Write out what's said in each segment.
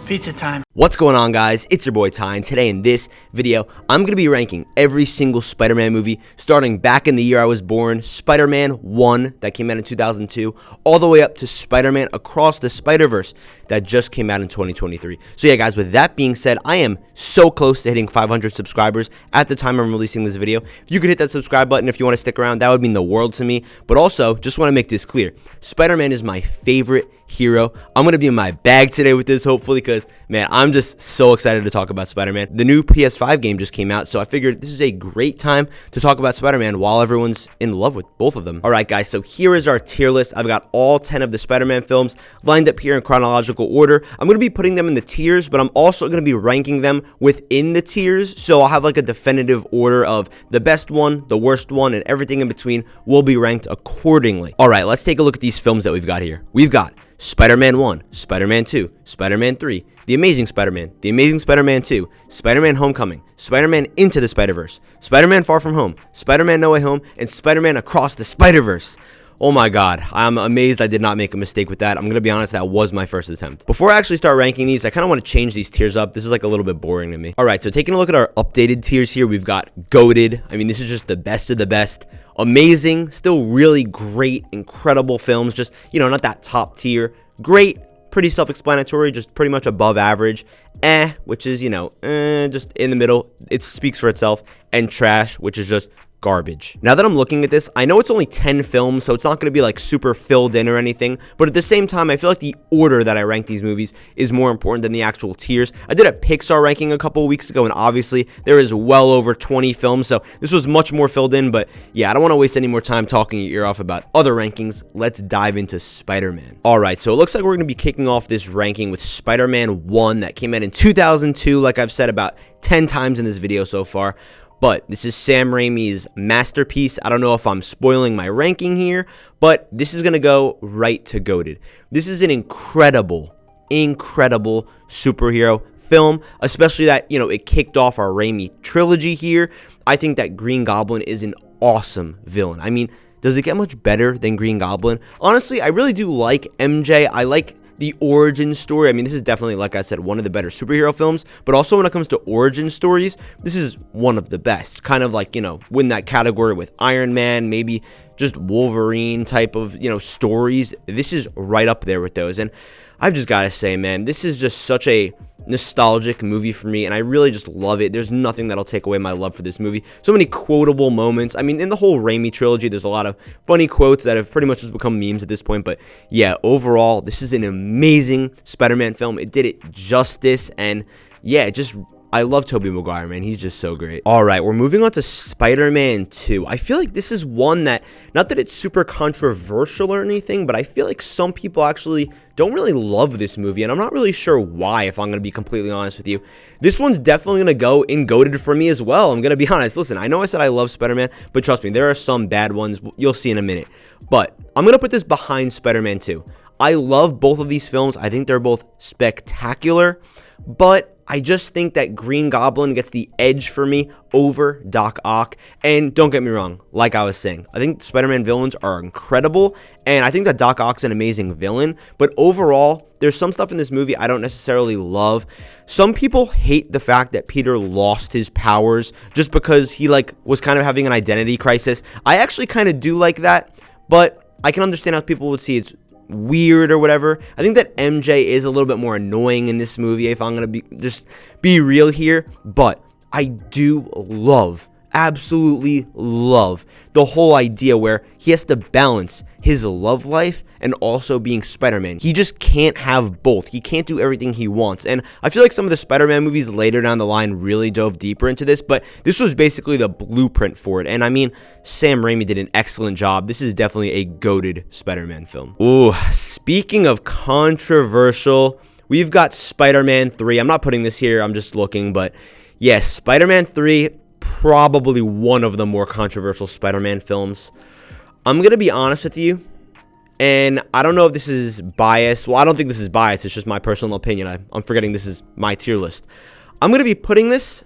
Pizza time. What's going on, guys? It's your boy Ty, and today in this video, I'm going to be ranking every single Spider-Man movie, starting back in the year I was born, Spider-Man 1, that came out in 2002, all the way up to Spider-Man Across the Spider-Verse, that just came out in 2023. So yeah, guys, with that being said, I am so close to hitting 500 subscribers at the time I'm releasing this video. If you could hit that subscribe button if you want to stick around, that would mean the world to me. But also, just want to make this clear, Spider-Man is my favorite hero. I'm going to be in my bag today with this, hopefully, because, man, I'm just so excited to talk about Spider-Man. The new PS5 game just came out, so I figured this is a great time to talk about Spider-Man while everyone's in love with both of them. All right, guys, so here is our tier list. I've got all 10 of the Spider-Man films lined up here in chronological order. I'm going to be putting them in the tiers, but I'm also going to be ranking them within the tiers, so I'll have like a definitive order of the best one, the worst one, and everything in between will be ranked accordingly. All right, let's take a look at these films that we've got here. We've got Spider-Man 1, Spider-Man 2, Spider-Man 3, The Amazing Spider-Man 2, Spider-Man Homecoming, Spider-Man Into the Spider-Verse, Spider-Man Far From Home, Spider-Man No Way Home, and Spider-Man Across the Spider-Verse. Oh my god, I'm amazed I did not make a mistake with that. I'm going to be honest, that was my first attempt. Before I actually start ranking these, I kind of want to change these tiers up. This is like a little bit boring to me. Alright, so taking a look at our updated tiers here, we've got Goated. I mean, this is just the best of the best. Amazing, still really great, incredible films. Just, you know, not that top tier. Great, pretty self-explanatory, just pretty much above average. Which is, you know, just in the middle. It speaks for itself. And trash, which is just garbage. Now that I'm looking at this, I know it's only 10 films, so it's not going to be like super filled in or anything, but at the same time, I feel like the order that I rank these movies is more important than the actual tiers. I did a Pixar ranking a couple of weeks ago, and obviously there is well over 20 films, so this was much more filled in, but yeah, I don't want to waste any more time talking your ear off about other rankings. Let's dive into Spider-Man. Alright, so it looks like we're going to be kicking off this ranking with Spider-Man 1 that came out in 2002, like I've said about 10 times in this video so far. But this is Sam Raimi's masterpiece. I don't know if I'm spoiling my ranking here, but this is going to go right to GOATed. This is an incredible superhero film, especially that, you know, it kicked off our Raimi trilogy here. I think that Green Goblin is an awesome villain. I mean, does it get much better than Green Goblin? Honestly, I really do like MJ. I like the origin story. I mean, this is definitely, like I said, one of the better superhero films, but also when it comes to origin stories, this is one of the best. Kind of like, you know, win that category with Iron Man, maybe just Wolverine type of, you know, stories. This is right up there with those. And I've just got to say, man, this is just such a nostalgic movie for me, and I really just love it. There's nothing that'll take away my love for this movie. So many quotable moments. I mean, in the whole Raimi trilogy, there's a lot of funny quotes that have pretty much just become memes at this point, but yeah, overall, this is an amazing Spider-Man film. It did it justice, and yeah, I love Tobey Maguire, man. He's just so great. All right, we're moving on to Spider-Man 2. I feel like this is one that, not that it's super controversial or anything, but I feel like some people actually don't really love this movie, and I'm not really sure why, if I'm going to be completely honest with you. This one's definitely going to go in GOATed for me as well. I'm going to be honest. Listen, I know I said I love Spider-Man, but trust me, there are some bad ones. You'll see in a minute. But I'm going to put this behind Spider-Man 2. I love both of these films. I think they're both spectacular, but I just think that Green Goblin gets the edge for me over Doc Ock. And don't get me wrong, like I was saying, I think Spider-Man villains are incredible, and I think that Doc Ock's an amazing villain, but overall, there's some stuff in this movie I don't necessarily love. Some people hate the fact that Peter lost his powers just because he was kind of having an identity crisis. I actually kind of do like that, but I can understand how people would see it's weird or whatever. I think that MJ is a little bit more annoying in this movie, if I'm gonna be real here, but I do absolutely love the whole idea where he has to balance his love life and also being Spider-Man. He just can't have both. He can't do everything he wants. And I feel like some of the Spider-Man movies later down the line really dove deeper into this, but this was basically the blueprint for it. And I mean, Sam Raimi did an excellent job. This is definitely a GOATed Spider-Man film. Ooh, speaking of controversial, we've got Spider-Man 3. I'm not putting this here, I'm just looking, but yes, Spider-Man 3, probably one of the more controversial Spider-Man films. I'm going to be honest with you, and I don't know if this is bias. Well, I don't think this is bias. It's just my personal opinion. I'm forgetting this is my tier list. I'm going to be putting this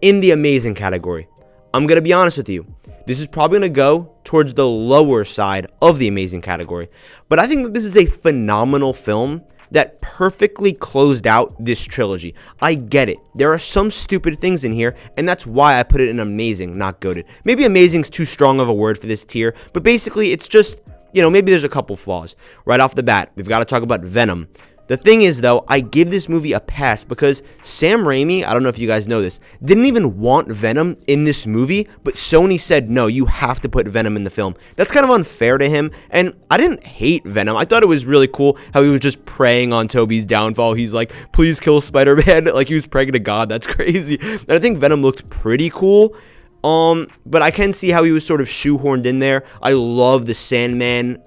in the amazing category. I'm going to be honest with you. This is probably going to go towards the lower side of the amazing category. But I think that this is a phenomenal film that perfectly closed out this trilogy. I get it. There are some stupid things in here, and that's why I put it in amazing, not goated. Maybe amazing's too strong of a word for this tier, but basically it's just, maybe there's a couple flaws. Right off the bat, we've got to talk about Venom. The thing is, though, I give this movie a pass because Sam Raimi, I don't know if you guys know this, didn't even want Venom in this movie, but Sony said, no, you have to put Venom in the film. That's kind of unfair to him, and I didn't hate Venom. I thought it was really cool how he was just praying on Tobey's downfall. He's like, please kill Spider-Man. Like, he was praying to God. That's crazy. And I think Venom looked pretty cool. But I can see how he was sort of shoehorned in there. I love the Sandman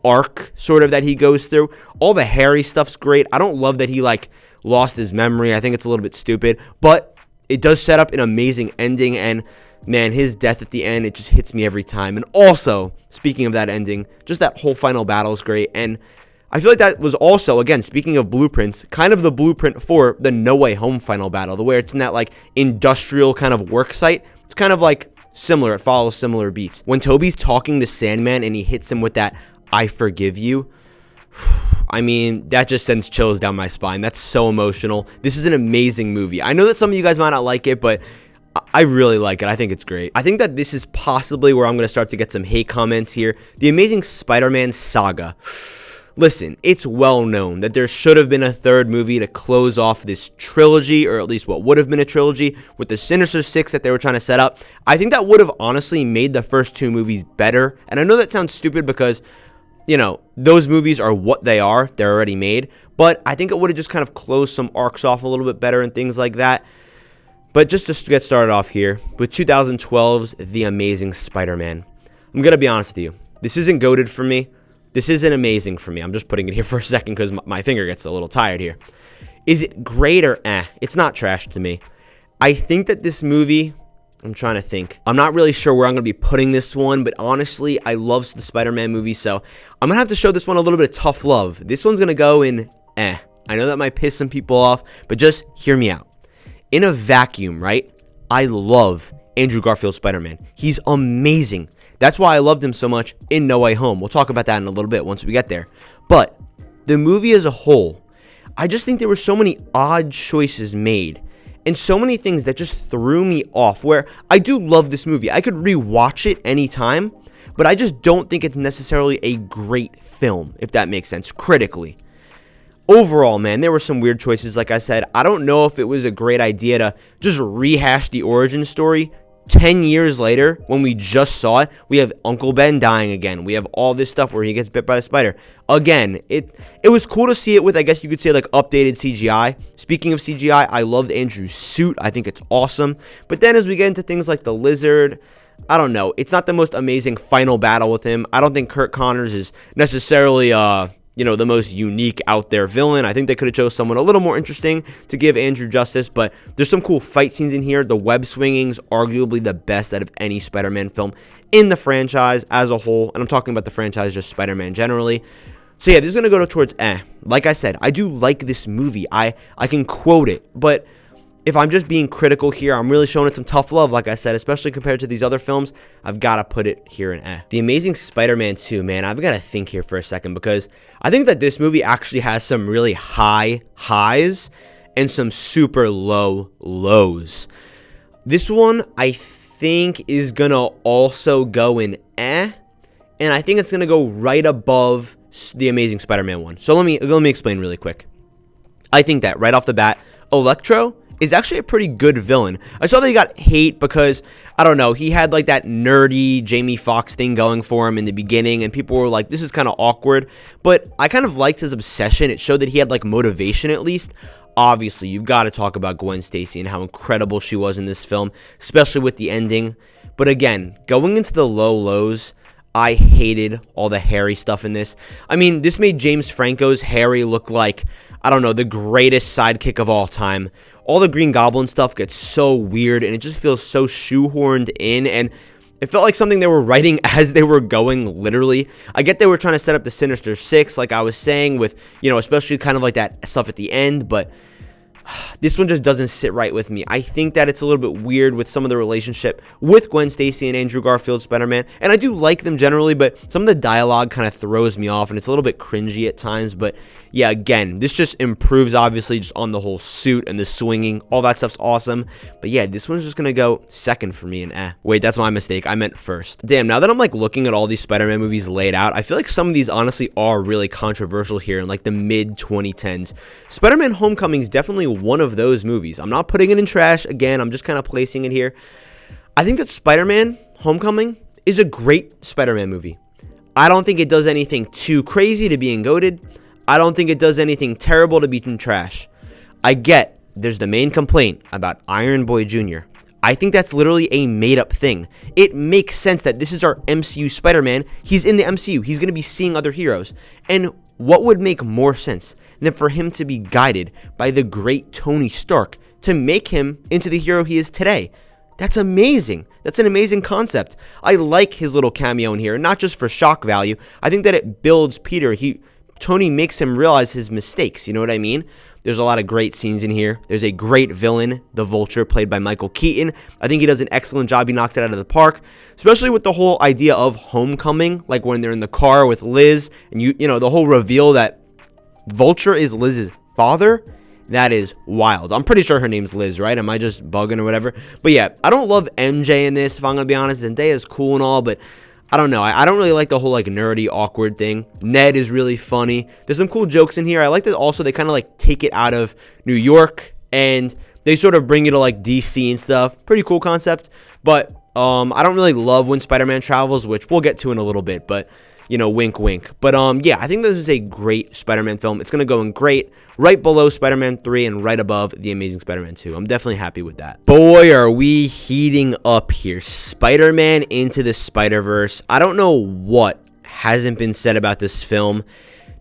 arc sort of that he goes through. All the Harry stuff's great. I don't love that he lost his memory. I think it's a little bit stupid, but it does set up an amazing ending, and man, his death at the end, it just hits me every time. And also, speaking of that ending, just that whole final battle is great, and I feel like that was also, again, speaking of blueprints, kind of the blueprint for the No Way Home final battle, the where it's in that industrial kind of work site. It's kind of similar. It follows similar beats. When Tobey's talking to Sandman and he hits him with that "I forgive you," I mean, that just sends chills down my spine. That's so emotional. This is an amazing movie. I know that some of you guys might not like it, but I really like it. I think it's great. I think that this is possibly where I'm going to start to get some hate comments here. The Amazing Spider-Man Saga. Listen, it's well known that there should have been a third movie to close off this trilogy, or at least what would have been a trilogy, with the Sinister Six that they were trying to set up. I think that would have honestly made the first two movies better. And I know that sounds stupid because, those movies are what they are. They're already made. But I think it would have just kind of closed some arcs off a little bit better and things like that. But just to get started off here, with 2012's The Amazing Spider-Man. I'm going to be honest with you. This isn't goated for me. This isn't amazing for me. I'm just putting it here for a second because my finger gets a little tired here. Is it great or eh? It's not trash to me. I think that this movie, I'm trying to think. I'm not really sure where I'm going to be putting this one, but honestly, I love the Spider-Man movie, so I'm going to have to show this one a little bit of tough love. This one's going to go in eh. I know that might piss some people off, but just hear me out. In a vacuum, right? I love Andrew Garfield's Spider-Man. He's amazing. That's why I loved him so much in No Way Home. We'll talk about that in a little bit once we get there. But the movie as a whole, I just think there were so many odd choices made and so many things that just threw me off, where I do love this movie. I could rewatch it anytime, but I just don't think it's necessarily a great film, if that makes sense, critically. Overall, man, there were some weird choices, like I said. I don't know if it was a great idea to just rehash the origin story 10 years later, when we just saw it. We have Uncle Ben dying again. We have all this stuff where he gets bit by the spider. Again, it was cool to see it with, I guess you could say, updated CGI. Speaking of CGI, I loved Andrew's suit. I think it's awesome. But then as we get into things like the Lizard, I don't know. It's not the most amazing final battle with him. I don't think Curt Connors is necessarily the most unique out there villain. I think they could have chose someone a little more interesting to give Andrew justice, but there's some cool fight scenes in here. The web swinging's arguably the best out of any Spider-Man film in the franchise as a whole, and I'm talking about the franchise, just Spider-Man generally. So yeah, this is going to go towards eh. Like I said, I do like this movie. I can quote it, but if I'm just being critical here, I'm really showing it some tough love, like I said, especially compared to these other films. I've got to put it here in eh. The Amazing Spider-Man 2, man, I've got to think here for a second because I think that this movie actually has some really high highs and some super low lows. This one, I think, is going to also go in eh, and I think it's going to go right above The Amazing Spider-Man 1. So let me explain really quick. I think that right off the bat, Electro is actually a pretty good villain. I saw that he got hate because, I don't know, he had that nerdy Jamie Foxx thing going for him in the beginning, and people were like, this is kind of awkward, but I kind of liked his obsession. It showed that he had motivation at least. Obviously, you've got to talk about Gwen Stacy and how incredible she was in this film, especially with the ending. But again, going into the low lows, I hated all the Harry stuff in this. I mean, this made James Franco's Harry look like, I don't know, the greatest sidekick of all time. All the Green Goblin stuff gets so weird, and it just feels so shoehorned in, and it felt like something they were writing as they were going, literally. I get they were trying to set up the Sinister Six, like I was saying, with, especially kind of that stuff at the end, but this one just doesn't sit right with me. I think that it's a little bit weird with some of the relationship with Gwen Stacy and Andrew Garfield's Spider-Man, and I do like them generally, but some of the dialogue kind of throws me off, and it's a little bit cringy at times. But yeah, again, this just improves, obviously, just on the whole suit and the swinging. All that stuff's awesome. But yeah, this one's just gonna go second for me, and wait, that's my mistake. I meant first. Damn, now that I'm like looking at all these Spider-Man movies laid out, I feel like some of these honestly are really controversial here in like the mid-2010s. Spider-Man Homecoming is definitely one of those movies. I'm not putting it in trash. Again, I'm just kind of placing it here. I think that Spider-Man Homecoming is a great Spider-Man movie. I don't think it does anything too crazy to being goated. I don't think it does anything terrible to be in trash. I get there's the main complaint about Iron Boy Jr. I think that's literally a made-up thing. It makes sense that this is our MCU Spider-Man. He's in the MCU. He's going to be seeing other heroes. And what would make more sense than for him to be guided by the great Tony Stark to make him into the hero he is today? That's amazing. That's an amazing concept. I like his little cameo in here, not just for shock value. I think that it builds Peter. Tony makes him realize his mistakes. You know what I mean? There's a lot of great scenes in here. There's a great villain, the Vulture, played by Michael Keaton. I think he does an excellent job. He knocks it out of the park, especially with the whole idea of homecoming, like when they're in the car with Liz, and you know, the whole reveal that Vulture is Liz's father. That is wild. I'm pretty sure her name's Liz, right? Am I just bugging or whatever? But yeah, I don't love MJ in this, if I'm going to be honest. Zendaya's cool and all, but I don't know. I don't really like the whole like nerdy, awkward thing. Ned is really funny. There's some cool jokes in here. I like that also they kind of like take it out of New York and they sort of bring it to like DC and stuff. Pretty cool concept. But I don't really love when Spider-Man travels, which we'll get to in a little bit. But you know, wink, wink. But yeah, I think this is a great Spider-Man film. It's going to go in great, right below Spider-Man 3 and right above The Amazing Spider-Man 2. I'm definitely happy with that. Boy, are we heating up here. Spider-Man Into the Spider-Verse. I don't know what hasn't been said about this film.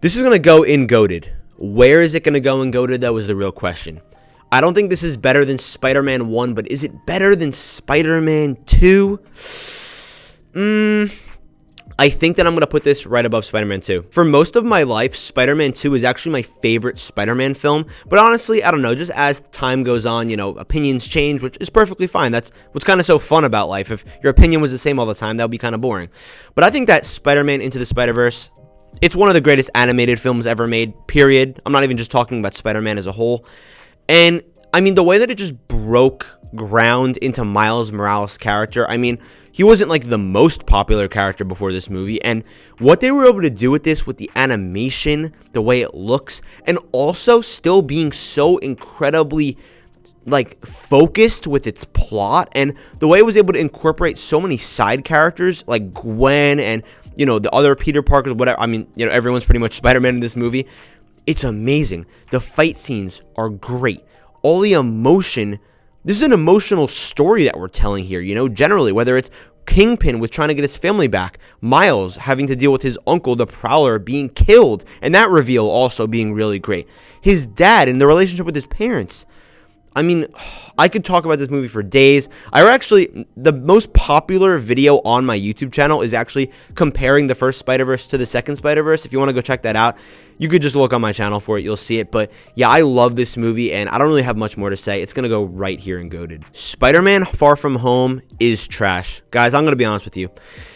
This is going to go in GOATed. Where is it going to go in GOATed? That was the real question. I don't think this is better than Spider-Man 1, but is it better than Spider-Man 2? I think that I'm going to put this right above Spider-Man 2. For most of my life, Spider-Man 2 is actually my favorite Spider-Man film. But honestly, I don't know. Just as time goes on, you know, opinions change, which is perfectly fine. That's what's kind of so fun about life. If your opinion was the same all the time, that would be kind of boring. But I think that Spider-Man Into the Spider-Verse, it's one of the greatest animated films ever made, period. I'm not even just talking about Spider-Man as a whole. And, I mean, the way that it just broke ground into Miles Morales' character, I mean, he wasn't like the most popular character before this movie, and what they were able to do with this, with the animation, the way it looks, and also still being so incredibly like focused with its plot, and the way it was able to incorporate so many side characters like Gwen and, you know, the other Peter Parkers, whatever. I mean, you know, everyone's pretty much Spider-Man in this movie. It's amazing. The fight scenes are great. All the emotion. This is an emotional story that we're telling here, you know, generally, whether it's Kingpin with trying to get his family back, Miles having to deal with his uncle, the Prowler, being killed, and that reveal also being really great. His dad and the relationship with his parents. I mean, I could talk about this movie for days. The most popular video on my YouTube channel is actually comparing the first Spider-Verse to the second Spider-Verse. If you want to go check that out, you could just look on my channel for it. You'll see it. But yeah, I love this movie, and I don't really have much more to say. It's going to go right here in GOATed. Spider-Man Far From Home is trash. Guys, I'm going to be honest with you.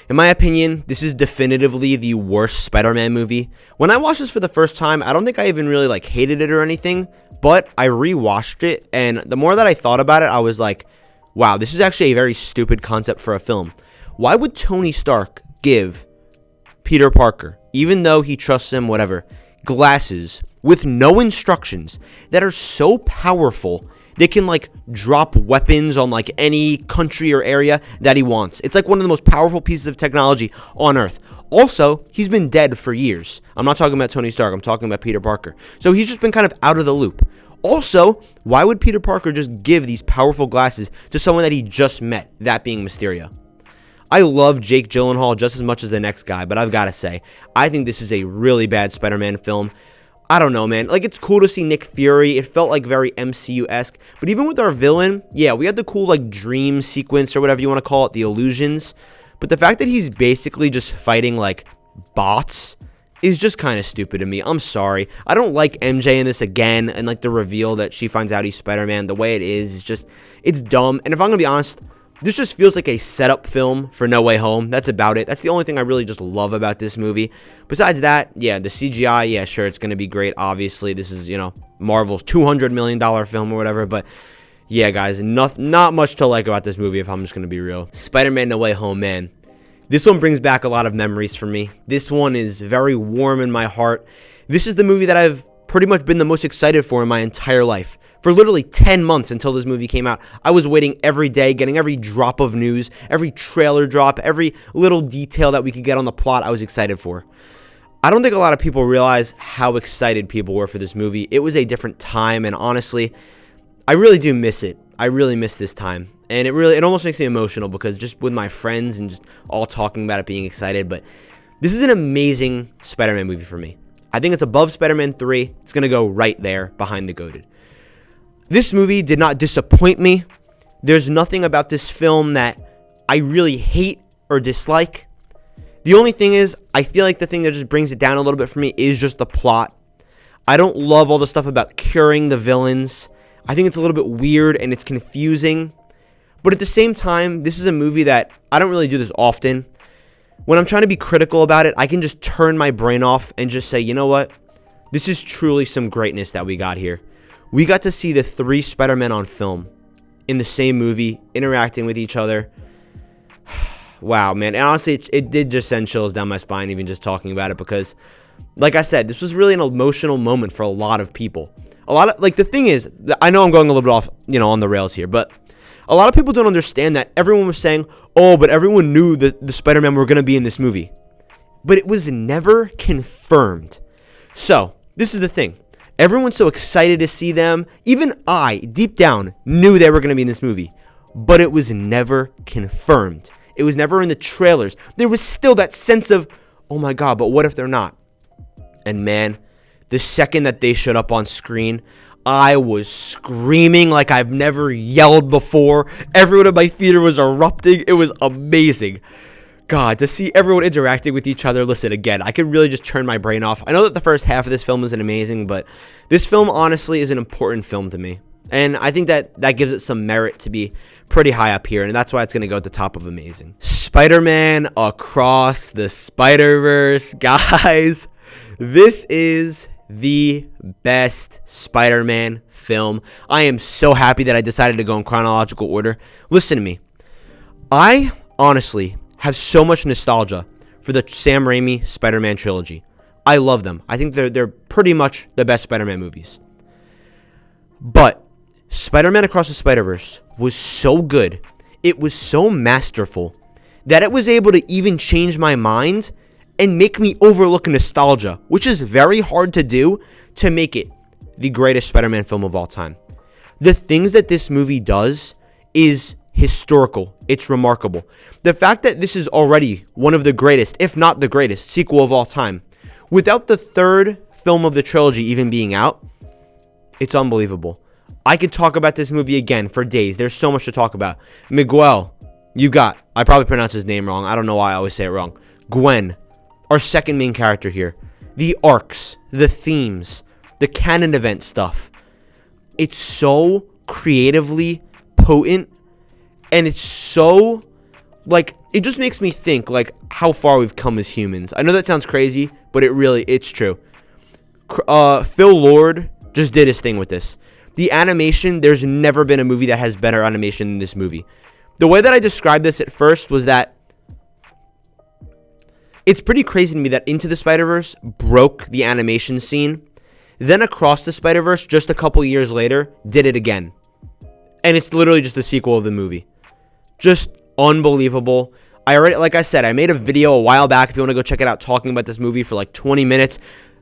In my opinion, this is definitively the worst Spider-Man movie. When I watched this for the first time, I don't think I even really like hated it or anything, but I rewatched it, and the more that I thought about it, I was like, wow, this is actually a very stupid concept for a film. Why would Tony Stark give Peter Parker, even though he trusts him, whatever, glasses with no instructions that are so powerful they can like drop weapons on like any country or area that he wants? It's like one of the most powerful pieces of technology on Earth. Also, he's been dead for years. I'm not talking about Tony Stark. I'm talking about Peter Parker. So he's just been kind of out of the loop. Also, why would Peter Parker just give these powerful glasses to someone that he just met, that being Mysterio? I love Jake Gyllenhaal just as much as the next guy, but I've got to say, I think this is a really bad Spider-Man film. I don't know, man. Like, it's cool to see Nick Fury. It felt like very MCU-esque. But even with our villain, yeah, we had the cool, like, dream sequence or whatever you want to call it, the illusions. But the fact that he's basically just fighting, like, bots is just kind of stupid to me. I'm sorry. I don't like MJ in this again, and like the reveal that she finds out he's Spider-Man, the way it is just, it's dumb. And if I'm going to be honest, this just feels like a setup film for No Way Home. That's about it. That's the only thing I really just love about this movie. Besides that, yeah, the CGI, yeah, sure, it's going to be great. Obviously, this is, Marvel's $200 million film or whatever, but yeah, guys, not much to like about this movie if I'm just going to be real. Spider-Man No Way Home, man. This one brings back a lot of memories for me. This one is very warm in my heart. This is the movie that I've pretty much been the most excited for in my entire life. For literally 10 months until this movie came out, I was waiting every day, getting every drop of news, every trailer drop, every little detail that we could get on the plot I was excited for. I don't think a lot of people realize how excited people were for this movie. It was a different time, and honestly, I really do miss it. I really miss this time. And it almost makes me emotional because just with my friends and just all talking about it, being excited. But this is an amazing Spider-Man movie for me. I think it's above Spider-Man 3. It's going to go right there behind The Goated. This movie did not disappoint me. There's nothing about this film that I really hate or dislike. The only thing is, I feel like the thing that just brings it down a little bit for me is just the plot. I don't love all the stuff about curing the villains. I think it's a little bit weird and it's confusing. But at the same time, this is a movie that I don't really do this often. When I'm trying to be critical about it, I can just turn my brain off and just say, you know what? This is truly some greatness that we got here. We got to see the 3 Spider-Men on film in the same movie, interacting with each other. Wow, man. And honestly, it did just send chills down my spine even just talking about it because, like I said, this was really an emotional moment for a lot of people. The thing is, I know I'm going a little bit off, on the rails here, but a lot of people don't understand that everyone was saying, oh, but everyone knew that the Spider-Man were going to be in this movie. But it was never confirmed. So, this is the thing. Everyone's so excited to see them. Even I, deep down, knew they were going to be in this movie. But it was never confirmed. It was never in the trailers. There was still that sense of, oh my god, but what if they're not? And man, the second that they showed up on screen, I was screaming like I've never yelled before. Everyone in my theater was erupting. It was amazing. God, to see everyone interacting with each other. Listen, again, I could really just turn my brain off. I know that the first half of this film isn't amazing, but this film honestly is an important film to me. And I think that gives it some merit to be pretty high up here, and that's why it's going to go at the top of amazing. Spider-Man Across the Spider-Verse. Guys, this is the best Spider-Man film. I am so happy that I decided to go in chronological order. Listen to me. I honestly have so much nostalgia for the Sam Raimi Spider-Man trilogy. I love them. I think they're pretty much the best Spider-Man movies. But Spider-Man Across the Spider-Verse was so good, it was so masterful, that it was able to even change my mind and make me overlook nostalgia, which is very hard to do, to make it the greatest Spider-Man film of all time. The things that this movie does is historical. It's remarkable. The fact that this is already one of the greatest, if not the greatest, sequel of all time, without the 3rd film of the trilogy even being out, it's unbelievable. I could talk about this movie again for days. There's so much to talk about. Miguel, I probably pronounced his name wrong. I don't know why I always say it wrong. Gwen, our second main character here. The arcs, the themes, the canon event stuff. It's so creatively potent, and it's so, it just makes me think, how far we've come as humans. I know that sounds crazy, but it's true. Phil Lord just did his thing with this. The animation, there's never been a movie that has better animation than this movie. The way that I described this at first was that it's pretty crazy to me that Into the Spider-Verse broke the animation scene. Then Across the Spider-Verse, just a couple years later, did it again. And it's literally just the sequel of the movie. Just unbelievable. Like I said, I made a video a while back. If you want to go check it out, talking about this movie for 20 minutes.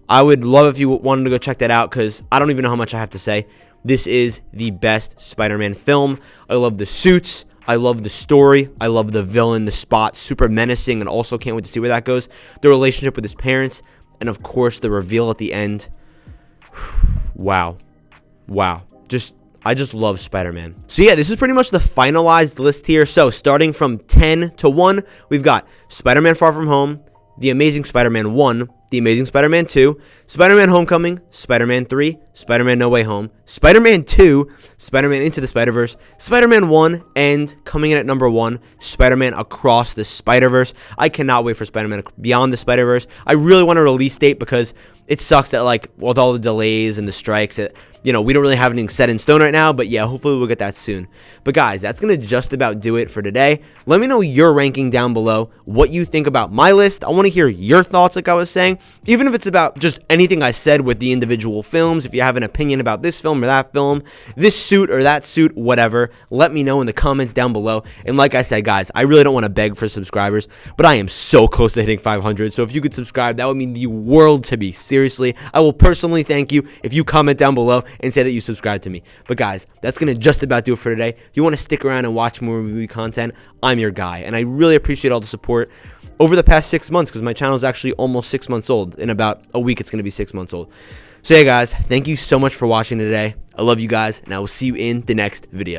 I would love if you wanted to go check that out, because I don't even know how much I have to say. This is the best Spider-Man film. I love the suits. I love the story. I love the villain, the Spot, super menacing, and also can't wait to see where that goes. The relationship with his parents, and of course the reveal at the end. Wow. I just love Spider-Man. So yeah, this is pretty much the finalized list here. So starting from 10 to 1, we've got Spider-Man Far From Home, The Amazing Spider-Man 1, The Amazing Spider-Man 2, Spider-Man Homecoming, Spider-Man 3, Spider-Man No Way Home, Spider-Man 2, Spider-Man Into the Spider-Verse, Spider-Man 1, and coming in at number 1, Spider-Man Across the Spider-Verse. I cannot wait for Spider-Man Beyond the Spider-Verse. I really want a release date because it sucks that, like, with all the delays and the strikes, that, you know, we don't really have anything set in stone right now, but yeah, hopefully we'll get that soon. But guys, that's going to just about do it for today. Let me know your ranking down below, what you think about my list. I want to hear your thoughts, like I was saying, even if it's about just anything I said with the individual films. If you have an opinion about this film or that film, this suit or that suit, whatever, let me know in the comments down below. And like I said, guys, I really don't want to beg for subscribers, but I am so close to hitting 500. So if you could subscribe, that would mean the world to me. Seriously, I will personally thank you if you comment down below and say that you subscribe to me. But guys, that's going to just about do it for today. If you want to stick around and watch more movie content, I'm your guy. And I really appreciate all the support over the past 6 months, because my channel is actually almost 6 months old. In about a week, it's going to be 6 months old. So yeah, guys, thank you so much for watching today. I love you guys, and I will see you in the next video.